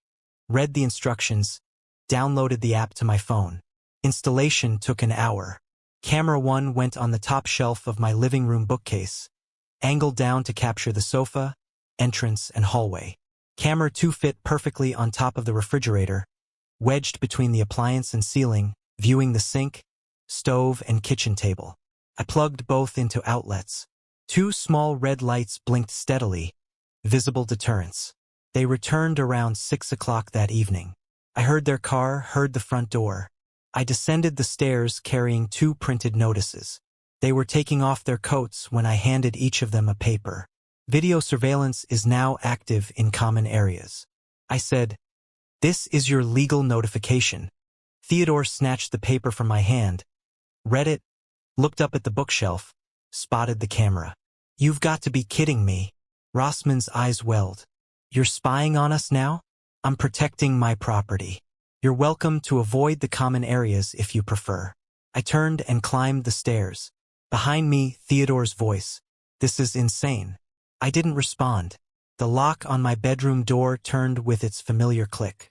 read the instructions, downloaded the app to my phone. Installation took an hour. Camera 1 went on the top shelf of my living room bookcase, angled down to capture the sofa, entrance, and hallway. Camera 2 fit perfectly on top of the refrigerator, wedged between the appliance and ceiling, viewing the sink, stove, and kitchen table. I plugged both into outlets. 2 small red lights blinked steadily, visible deterrents. They returned around 6 o'clock that evening. I heard their car, heard the front door. I descended the stairs carrying 2 printed notices. They were taking off their coats when I handed each of them a paper. Video surveillance is now active in common areas. I said, "This is your legal notification." Theodore snatched the paper from my hand, read it, looked up at the bookshelf, spotted the camera. "You've got to be kidding me." Rossman's eyes welled. "You're spying on us now? I'm protecting my property. You're welcome to avoid the common areas if you prefer." I turned and climbed the stairs. Behind me, Theodore's voice. "This is insane." I didn't respond. The lock on my bedroom door turned with its familiar click.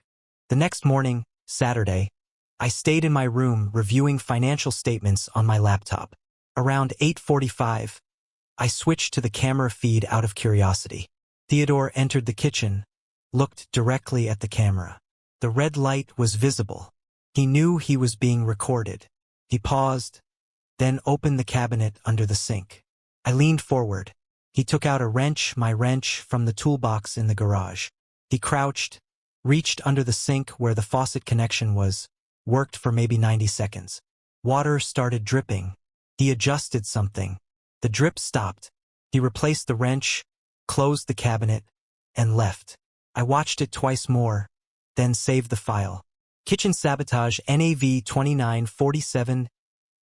The next morning, Saturday, I stayed in my room reviewing financial statements on my laptop. Around 8:45, I switched to the camera feed out of curiosity. Theodore entered the kitchen, looked directly at the camera. The red light was visible. He knew he was being recorded. He paused, then opened the cabinet under the sink. I leaned forward. He took out a wrench, my wrench, from the toolbox in the garage. He crouched, reached under the sink where the faucet connection was, worked for maybe 90 seconds. Water started dripping. He adjusted something. The drip stopped. He replaced the wrench, closed the cabinet, and left. I watched it twice more, then saved the file. Kitchen sabotage NAV 2947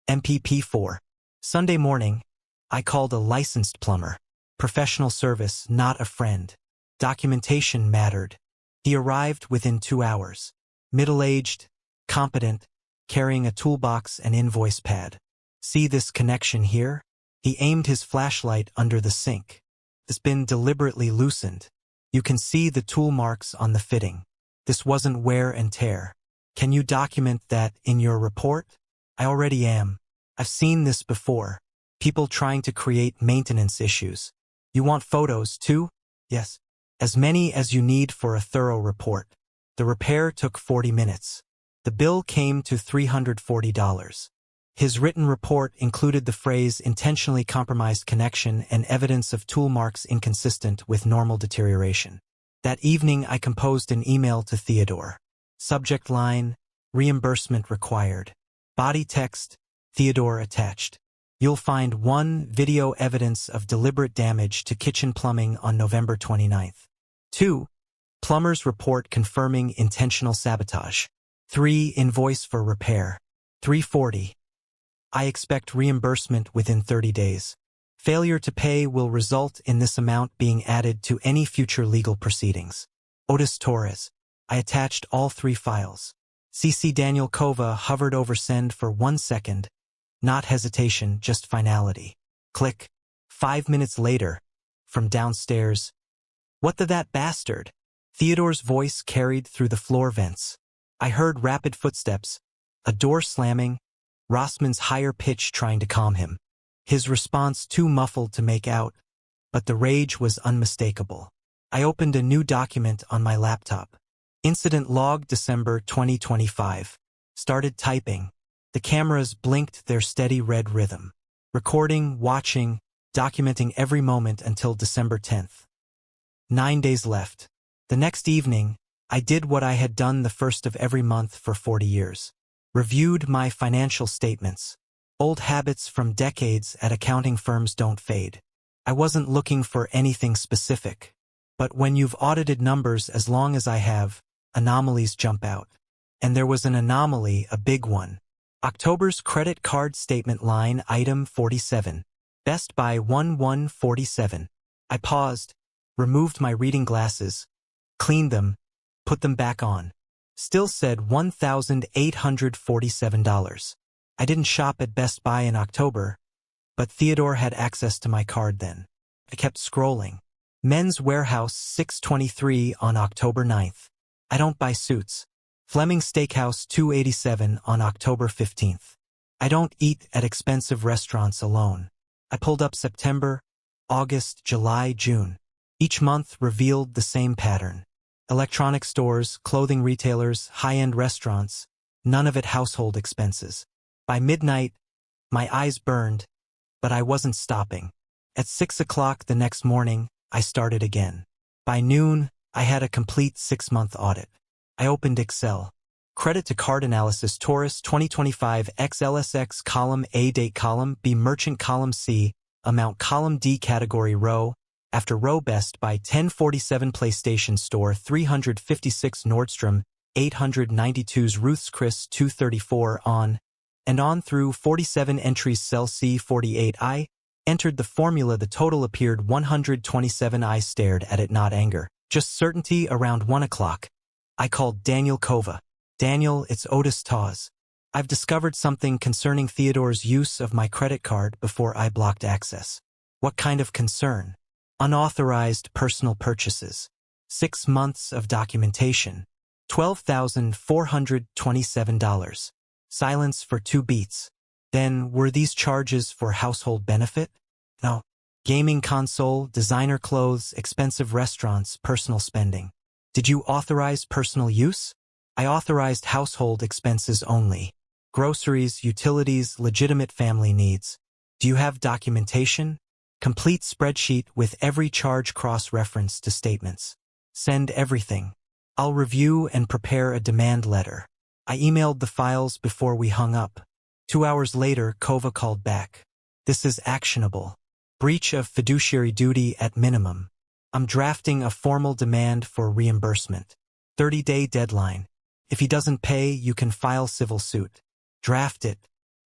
MPP4. Sunday morning, I called a licensed plumber. Professional service, not a friend. Documentation mattered. He arrived within 2 hours. Middle-aged, competent, carrying a toolbox and invoice pad. "See this connection here?" He aimed his flashlight under the sink. "It's been deliberately loosened. You can see the tool marks on the fitting. This wasn't wear and tear. Can you document that in your report?" "I already am. I've seen this before. People trying to create maintenance issues." "You want photos too?" "Yes. As many as you need for a thorough report." The repair took 40 minutes. The bill came to $340. His written report included the phrase "intentionally compromised connection" and evidence of tool marks inconsistent with normal deterioration. That evening I composed an email to Theodore. Subject line, "Reimbursement required." Body text, Theodore attached. "You'll find 1 video evidence of deliberate damage to kitchen plumbing on November 29th. 2. Plumber's report confirming intentional sabotage. 3. Invoice for repair. $340. I expect reimbursement within 30 days. Failure to pay will result in this amount being added to any future legal proceedings. Otis Torres." I attached all 3 files. CC Daniel Kova hovered over send for 1 second. Not hesitation, just finality. Click. 5 minutes later, from downstairs, "What that bastard?" Theodore's voice carried through the floor vents. I heard rapid footsteps, a door slamming, Rossman's higher pitch trying to calm him. His response too muffled to make out, but the rage was unmistakable. I opened a new document on my laptop. Incident log December 2025. Started typing. The cameras blinked their steady red rhythm. Recording, watching, documenting every moment until December 10th. 9 days left. The next evening, I did what I had done the first of every month for 40 years. Reviewed my financial statements. Old habits from decades at accounting firms don't fade. I wasn't looking for anything specific. But when you've audited numbers as long as I have, anomalies jump out. And there was an anomaly, a big one. October's credit card statement line item 47. Best Buy 1147. I paused, removed my reading glasses, cleaned them, put them back on. Still said $1,847. I didn't shop at Best Buy in October, but Theodore had access to my card then. I kept scrolling. Men's Warehouse 623 on October 9th. I don't buy suits. Fleming Steakhouse 287 on October 15th. I don't eat at expensive restaurants alone. I pulled up September, August, July, June. Each month revealed the same pattern. Electronic stores, clothing retailers, high-end restaurants, none of it household expenses. By midnight, my eyes burned, but I wasn't stopping. At 6 o'clock the next morning, I started again. By noon, I had a complete 6-month audit. I opened Excel. Credit to card analysis Taurus 2025 XLSX column A date column B merchant column C amount column D category row after row best by 1047 PlayStation Store 356 Nordstrom 892's Ruth's Chris 234 on and on through 47 entries cell C48 I entered the formula. The total appeared 127. I stared at it, not anger, just certainty. Around 1 o'clock, I called Daniel Kova. Daniel, it's Otis Tawes. I've discovered something concerning Theodore's use of my credit card before I blocked access. What kind of concern? Unauthorized personal purchases. 6 months of documentation. $12,427. Silence for 2 beats. Then, were these charges for household benefit? No. Gaming console, designer clothes, expensive restaurants, personal spending. Did you authorize personal use? I authorized household expenses only. Groceries, utilities, legitimate family needs. Do you have documentation? Complete spreadsheet with every charge cross-reference to statements. Send everything. I'll review and prepare a demand letter. I emailed the files before we hung up. 2 hours later, Kova called back. This is actionable. Breach of fiduciary duty at minimum. I'm drafting a formal demand for reimbursement. 30-day deadline. If he doesn't pay, you can file civil suit. Draft it.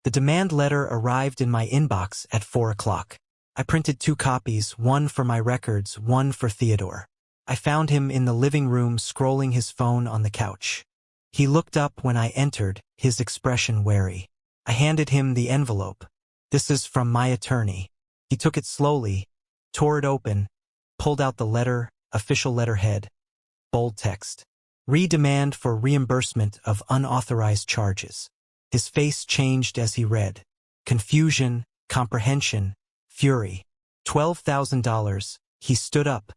The demand letter arrived in my inbox at 4 o'clock. I printed 2 copies, one for my records, one for Theodore. I found him in the living room scrolling his phone on the couch. He looked up when I entered, his expression wary. I handed him the envelope. This is from my attorney. He took it slowly, tore it open, pulled out the letter, official letterhead, bold text. Redemand for reimbursement of unauthorized charges. His face changed as he read. Confusion, comprehension, fury. $12,000. He stood up.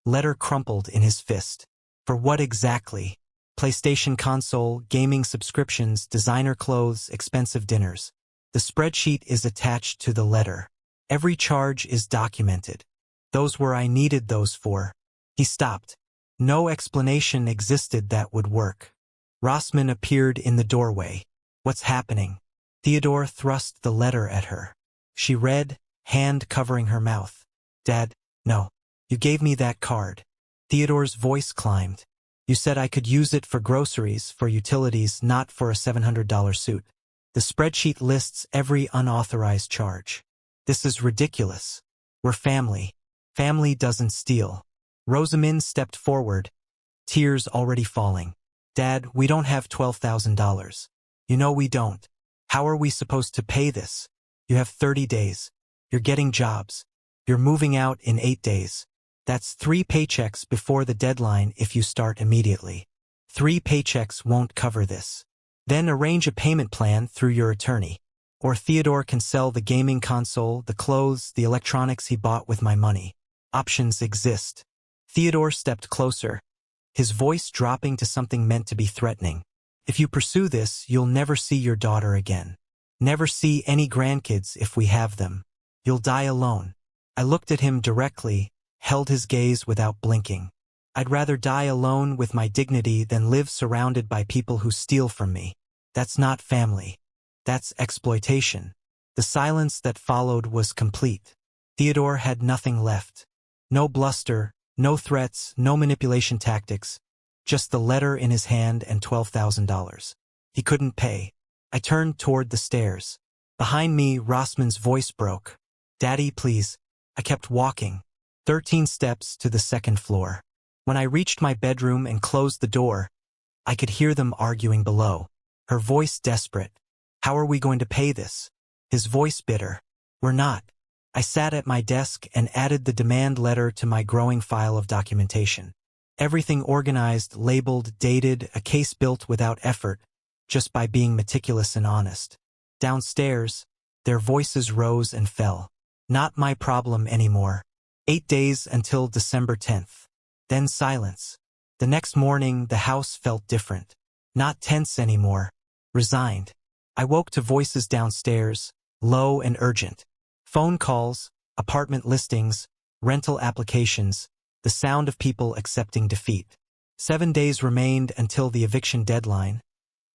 Letter crumpled in his fist. For what exactly? PlayStation console, gaming subscriptions, designer clothes, expensive dinners. The spreadsheet is attached to the letter. Every charge is documented. Those were I needed those for. He stopped. No explanation existed that would work. Rossman appeared in the doorway. What's happening? Theodore thrust the letter at her. She read, hand covering her mouth. Dad, no. You gave me that card. Theodore's voice climbed. You said I could use it for groceries, for utilities, not for a $700 suit. The spreadsheet lists every unauthorized charge. This is ridiculous. We're family. Family doesn't steal. Rosamond stepped forward, tears already falling. Dad, we don't have $12,000. You know we don't. How are we supposed to pay this? You have 30 days. You're getting jobs. You're moving out in 8 days. That's 3 paychecks before the deadline if you start immediately. 3 paychecks won't cover this. Then arrange a payment plan through your attorney. Or Theodore can sell the gaming console, the clothes, the electronics he bought with my money. Options exist. Theodore stepped closer, his voice dropping to something meant to be threatening. If you pursue this, you'll never see your daughter again. Never see any grandkids if we have them. You'll die alone. I looked at him directly, held his gaze without blinking. I'd rather die alone with my dignity than live surrounded by people who steal from me. That's not family. That's exploitation. The silence that followed was complete. Theodore had nothing left. No bluster, no threats, no manipulation tactics. Just the letter in his hand and $12,000. He couldn't pay. I turned toward the stairs. Behind me, Rossman's voice broke. Daddy, please. I kept walking. 13 steps to the 2nd floor. When I reached my bedroom and closed the door, I could hear them arguing below. Her voice desperate. How are we going to pay this? His voice bitter. We're not. I sat at my desk and added the demand letter to my growing file of documentation. Everything organized, labeled, dated, a case built without effort, just by being meticulous and honest. Downstairs, their voices rose and fell. Not my problem anymore. 8 days until December 10th. Then silence. The next morning, the house felt different. Not tense anymore. Resigned. I woke to voices downstairs, low and urgent. Phone calls, apartment listings, rental applications, the sound of people accepting defeat. 7 days remained until the eviction deadline,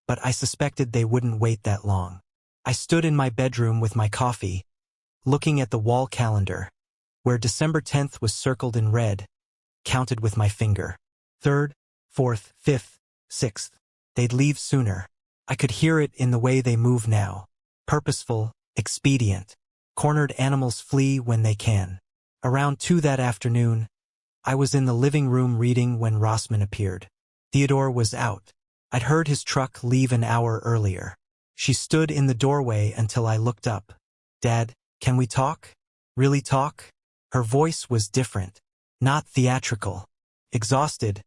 but I suspected they wouldn't wait that long. I stood in my bedroom with my coffee, looking at the wall calendar, where December 10th was circled in red, counted with my finger. 3rd, 4th, 5th, 6th. They'd leave sooner. I could hear it in the way they move now. Purposeful, expedient. Cornered animals flee when they can. Around 2 that afternoon, I was in the living room reading when Rossman appeared. Theodore was out. I'd heard his truck leave an hour earlier. She stood in the doorway until I looked up. "Dad, can we talk? Really talk?" Her voice was different, not theatrical. Exhausted,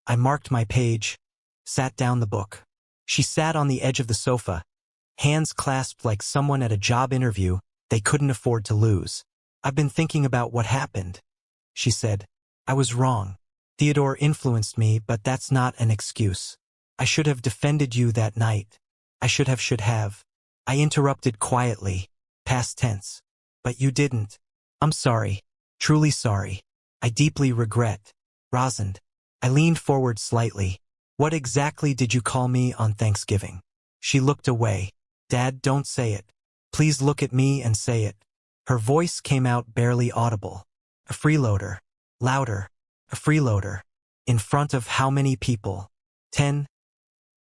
I marked my page, sat down the book. She sat on the edge of the sofa, hands clasped like someone at a job interview they couldn't afford to lose. "I've been thinking about what happened," she said. "I was wrong. Theodore influenced me, but that's not an excuse. I should have defended you that night. I should have. I interrupted quietly, past tense. "But you didn't. I'm sorry. Truly sorry. I deeply regret." Rosalind. I leaned forward slightly. "What exactly did you call me on Thanksgiving?" She looked away. "Dad, don't say it. Please look at me and say it." Her voice came out barely audible. "A freeloader." Louder. "A freeloader. In front of how many people?" 10.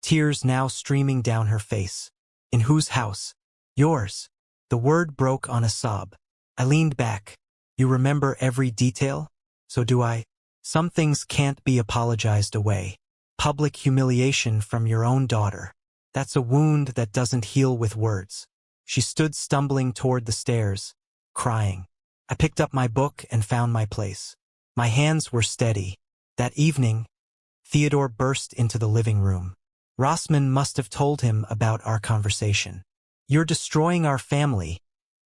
Tears now streaming down her face. "In whose house?" "Yours." The word broke on a sob. I leaned back. "You remember every detail?" "So do I." "Some things can't be apologized away. Public humiliation from your own daughter. That's a wound that doesn't heal with words." She stood stumbling toward the stairs, crying. I picked up my book and found my place. My hands were steady. That evening, Theodore burst into the living room. Rossman must have told him about our conversation. "You're destroying our family,"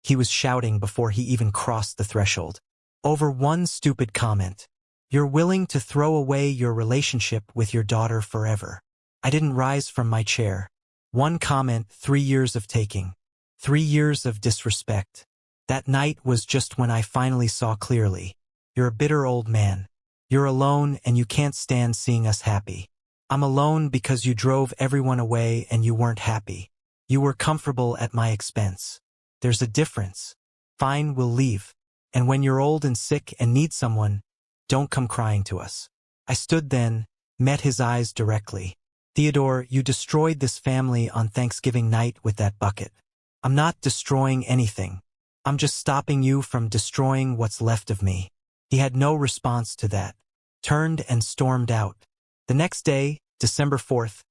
he was shouting before he even crossed the threshold. "Over one stupid comment. You're willing to throw away your relationship with your daughter forever." I didn't rise from my chair. One comment, 3 years of taking. 3 years of disrespect. That night was just when I finally saw clearly. You're a bitter old man. You're alone and you can't stand seeing us happy. I'm alone because you drove everyone away and you weren't happy. You were comfortable at my expense. There's a difference. Fine, we'll leave. And when you're old and sick and need someone, don't come crying to us. I stood then, met his eyes directly. "Theodore, you destroyed this family on Thanksgiving night with that bucket. I'm not destroying anything. I'm just stopping you from destroying what's left of me." He had no response to that. Turned and stormed out. The next day, December 4th,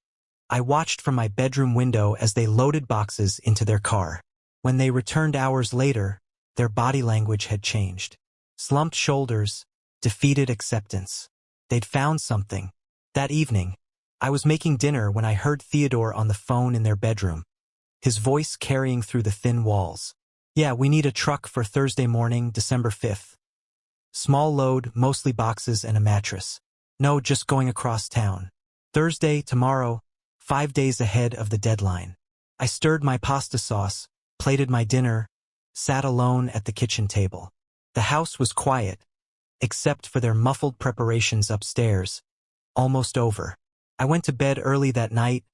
I watched from my bedroom window as they loaded boxes into their car. When they returned hours later, their body language had changed. Slumped shoulders, defeated acceptance. They'd found something. That evening, I was making dinner when I heard Theodore on the phone in their bedroom, his voice carrying through the thin walls. "Yeah, we need a truck for Thursday morning, December 5th. Small load, mostly boxes and a mattress. No, just going across town. Thursday, tomorrow, 5 days ahead of the deadline." I stirred my pasta sauce, plated my dinner, sat alone at the kitchen table. The house was quiet, except for their muffled preparations upstairs. Almost over. I went to bed early that night,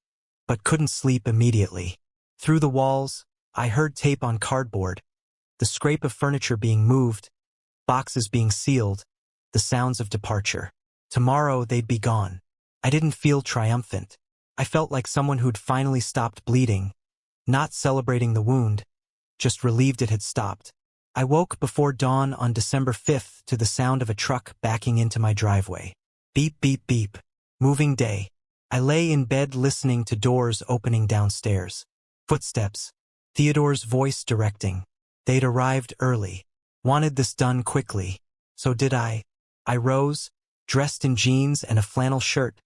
but couldn't sleep immediately. Through the walls, I heard tape on cardboard, the scrape of furniture being moved, boxes being sealed, the sounds of departure. Tomorrow they'd be gone. I didn't feel triumphant. I felt like someone who'd finally stopped bleeding, not celebrating the wound, just relieved it had stopped. I woke before dawn on December 5th to the sound of a truck backing into my driveway. Beep, beep, beep. Moving day. I lay in bed listening to doors opening downstairs. Footsteps. Theodore's voice directing. They'd arrived early. Wanted this done quickly. So did I. I rose, dressed in jeans and a flannel shirt,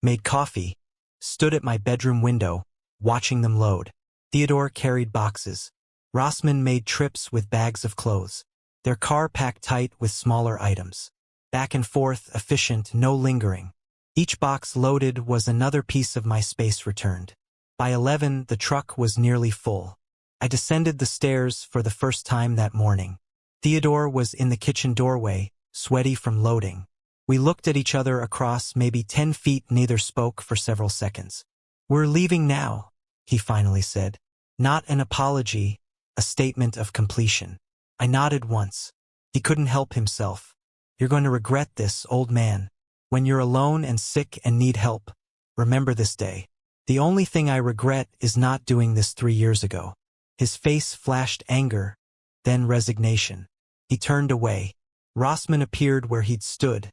made coffee, stood at my bedroom window, watching them load. Theodore carried boxes. Rossman made trips with bags of clothes. Their car packed tight with smaller items. Back and forth, efficient, no lingering. Each box loaded was another piece of my space returned. By 11, the truck was nearly full. I descended the stairs for the first time that morning. Theodore was in the kitchen doorway, sweaty from loading. We looked at each other across maybe 10 feet, neither spoke for several seconds. "We're leaving now," he finally said. Not an apology, a statement of completion. I nodded once. He couldn't help himself. "You're going to regret this, old man. When you're alone and sick and need help, remember this day. The only thing I regret is not doing this 3 years ago." His face flashed anger, then resignation. He turned away. Rossman appeared where he'd stood,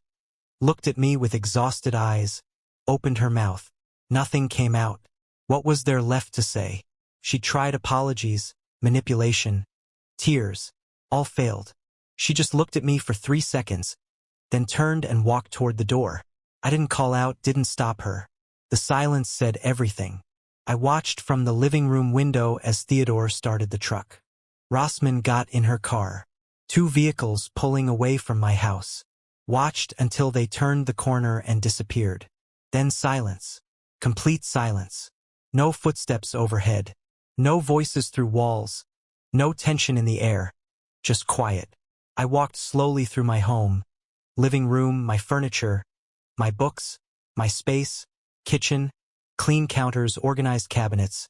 looked at me with exhausted eyes, opened her mouth. Nothing came out. What was there left to say? She tried apologies, manipulation, tears. All failed. She just looked at me for 3 seconds, then turned and walked toward the door. I didn't call out, didn't stop her. The silence said everything. I watched from the living room window as Theodore started the truck. Rossman got in her car. 2 vehicles pulling away from my house. Watched until they turned the corner and disappeared. Then silence. Complete silence. No footsteps overhead. No voices through walls. No tension in the air. Just quiet. I walked slowly through my home. Living room, my furniture, my books, my space, kitchen, clean counters, organized cabinets.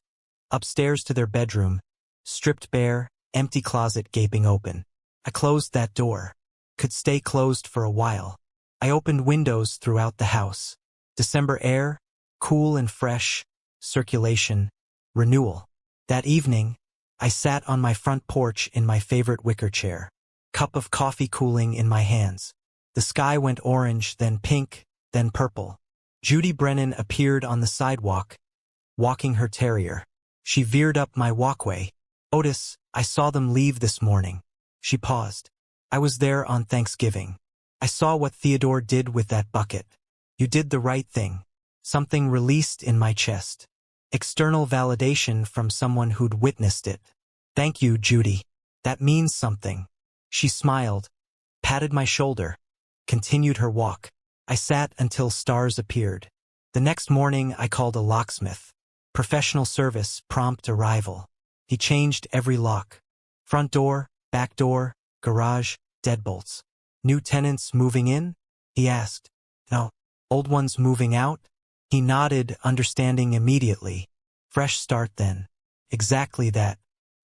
Upstairs to their bedroom. Stripped bare, empty closet gaping open. I closed that door. Could stay closed for a while. I opened windows throughout the house. December air, cool and fresh, circulation, renewal. That evening, I sat on my front porch in my favorite wicker chair. Cup of coffee cooling in my hands. The sky went orange, then pink, then purple. Judy Brennan appeared on the sidewalk, walking her terrier. She veered up my walkway. "Otis, I saw them leave this morning." She paused. "I was there on Thanksgiving. I saw what Theodore did with that bucket. You did the right thing." Something released in my chest. External validation from someone who'd witnessed it. "Thank you, Judy. That means something." She smiled, patted my shoulder, continued her walk. I sat until stars appeared. The next morning I called a locksmith. Professional service, prompt arrival. He changed every lock. Front door, back door, garage, deadbolts. "New tenants moving in?" he asked. "No." "Old ones moving out?" He nodded, understanding immediately. Fresh start then. Exactly that.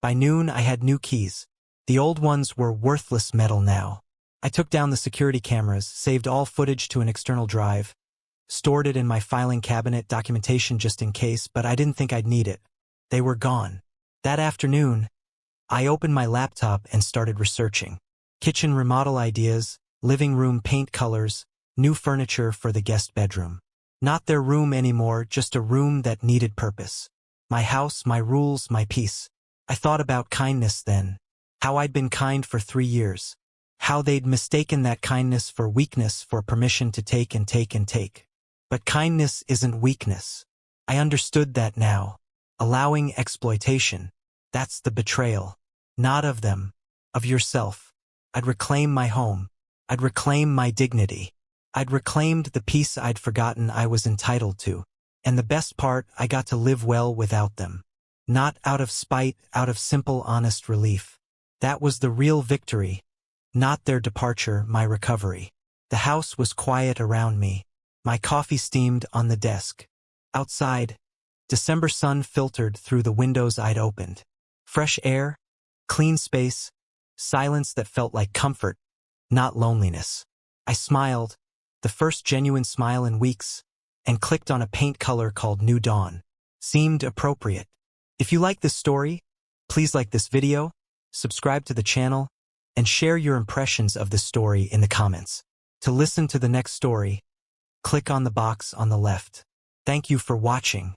By noon I had new keys. The old ones were worthless metal now. I took down the security cameras, saved all footage to an external drive, stored it in my filing cabinet, documentation just in case, but I didn't think I'd need it. They were gone. That afternoon, I opened my laptop and started researching. Kitchen remodel ideas, living room paint colors, new furniture for the guest bedroom. Not their room anymore, just a room that needed purpose. My house, my rules, my peace. I thought about kindness then. How I'd been kind for 3 years. How they'd mistaken that kindness for weakness, for permission to take and take and take. But kindness isn't weakness. I understood that now. Allowing exploitation. That's the betrayal. Not of them, of yourself. I'd reclaim my home. I'd reclaim my dignity. I'd reclaimed the peace I'd forgotten I was entitled to. And the best part, I got to live well without them. Not out of spite, out of simple, honest relief. That was the real victory. Not their departure, my recovery. The house was quiet around me. My coffee steamed on the desk. Outside, December sun filtered through the windows I'd opened. Fresh air, clean space, silence that felt like comfort, not loneliness. I smiled, the first genuine smile in weeks, and clicked on a paint color called New Dawn. Seemed appropriate. If you like this story, please like this video, subscribe to the channel, and share your impressions of this story in the comments. To listen to the next story, click on the box on the left. Thank you for watching.